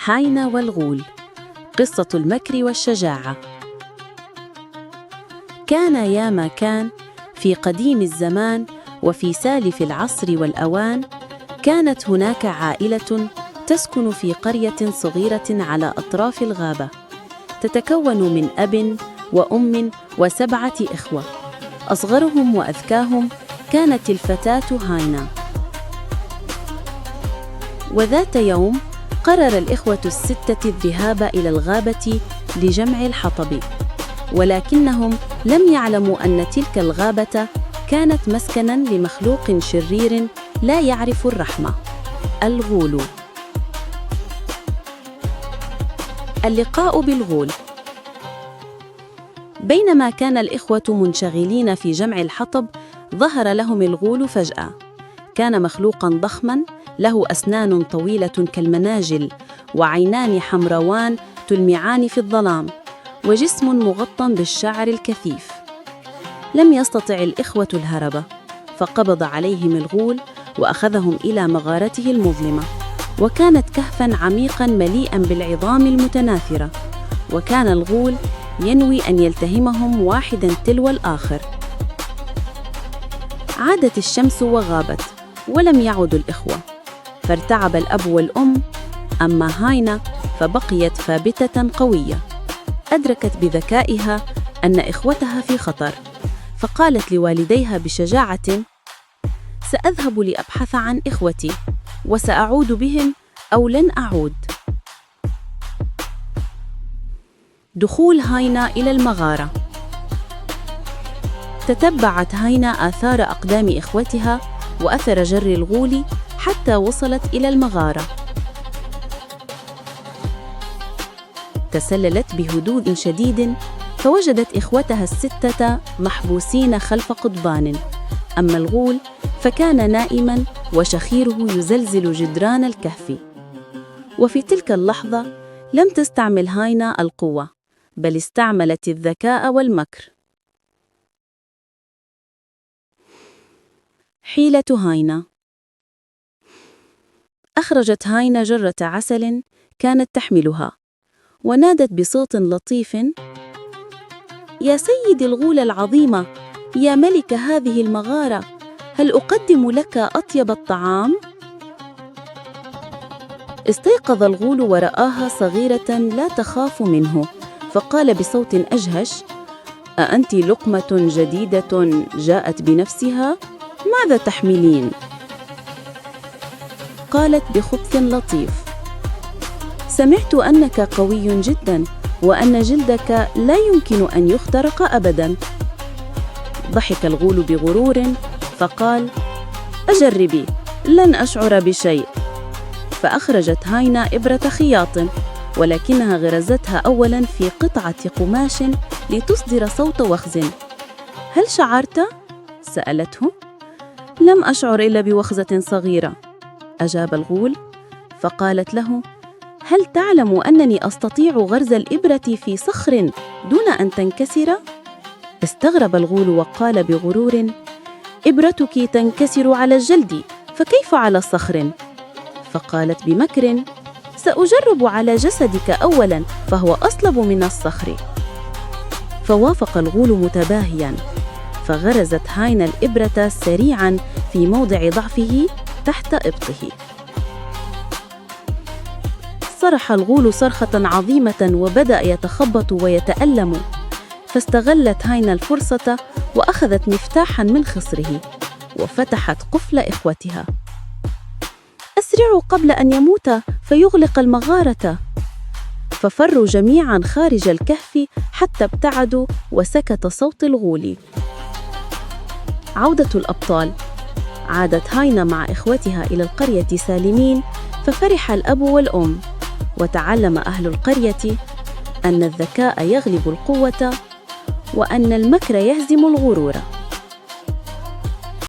هاينا والغول. قصة المكر والشجاعة. كان يا ما كان، في قديم الزمان وفي سالف العصر والأوان، كانت هناك عائلة تسكن في قرية صغيرة على أطراف الغابة، تتكون من أب وأم و7 إخوة. أصغرهم وأذكاهم كانت الفتاة هاينا. وذات يوم قرر الإخوة ال6 الذهاب إلى الغابة لجمع الحطب، ولكنهم لم يعلموا أن تلك الغابة كانت مسكناً لمخلوق شرير لا يعرف الرحمة، الغول. اللقاء بالغول. بينما كان الإخوة منشغلين في جمع الحطب، ظهر لهم الغول فجأة. كان مخلوقاً ضخماً له أسنان طويلة كالمناجل، وعينان حمروان تلمعان في الظلام، وجسم مغطى بالشعر الكثيف. لم يستطع الإخوة الهرب، فقبض عليهم الغول وأخذهم إلى مغارته المظلمة، وكانت كهفاً عميقاً مليئاً بالعظام المتناثرة، وكان الغول ينوي أن يلتهمهم واحداً تلو الآخر. عادت الشمس وغابت، ولم يعد الإخوة، فارتعب الأب والأم. أما هاينا فبقيت ثابتة قوية، أدركت بذكائها أن إخوتها في خطر، فقالت لوالديها بشجاعة: سأذهب لأبحث عن إخوتي، وسأعود بهم أو لن أعود. دخول هاينا إلى المغارة. تتبعت هاينا آثار أقدام إخوتها وأثر جر الغول حتى وصلت إلى المغارة. تسللت بهدوء شديد، فوجدت إخوتها ال6 محبوسين خلف قضبان. أما الغول فكان نائماً وشخيره يزلزل جدران الكهف. وفي تلك اللحظة لم تستعمل هاينا القوة، بل استعملت الذكاء والمكر. حيلة هاينا. أخرجت هاينا جرة عسل كانت تحملها، ونادت بصوت لطيف: يا سيد الغول العظيمة، يا ملك هذه المغارة، هل أقدم لك أطيب الطعام؟ استيقظ الغول ورآها صغيرة لا تخاف منه، فقال بصوت أجهش: أأنت لقمة جديدة جاءت بنفسها؟ ماذا تحملين؟ قالت بخبث لطيف: سمعت أنك قوي جداً، وأن جلدك لا يمكن أن يخترق أبداً. ضحك الغول بغرور فقال: أجربي، لن أشعر بشيء. فأخرجت هاينا إبرة خياط، ولكنها غرزتها أولاً في قطعة قماش لتصدر صوت وخز. هل شعرت؟ سألته. لم أشعر إلا بوخزة صغيرة، أجاب الغول. فقالت له: هل تعلم أنني أستطيع غرز الإبرة في صخر دون أن تنكسر؟ استغرب الغول وقال بغرور: إبرتك تنكسر على الجلد، فكيف على صخر؟ فقالت بمكر: سأجرب على جسدك أولاً، فهو أصلب من الصخر. فوافق الغول متباهياً، فغرزت هاينا الإبرة سريعاً في موضع ضعفه تحت إبطه. صرخ الغول صرخة عظيمة وبدأ يتخبط ويتألم، فاستغلت هاينا الفرصة وأخذت مفتاحاً من خصره وفتحت قفل إخوتها. أسرعوا قبل أن يموت فيغلق المغارة. ففروا جميعاً خارج الكهف حتى ابتعدوا، وسكت صوت الغول. عودة الأبطال. عادت هاينا مع إخوتها إلى القرية سالمين، ففرح الأب والأم، وتعلم أهل القرية أن الذكاء يغلب القوة، وأن المكر يهزم الغرور.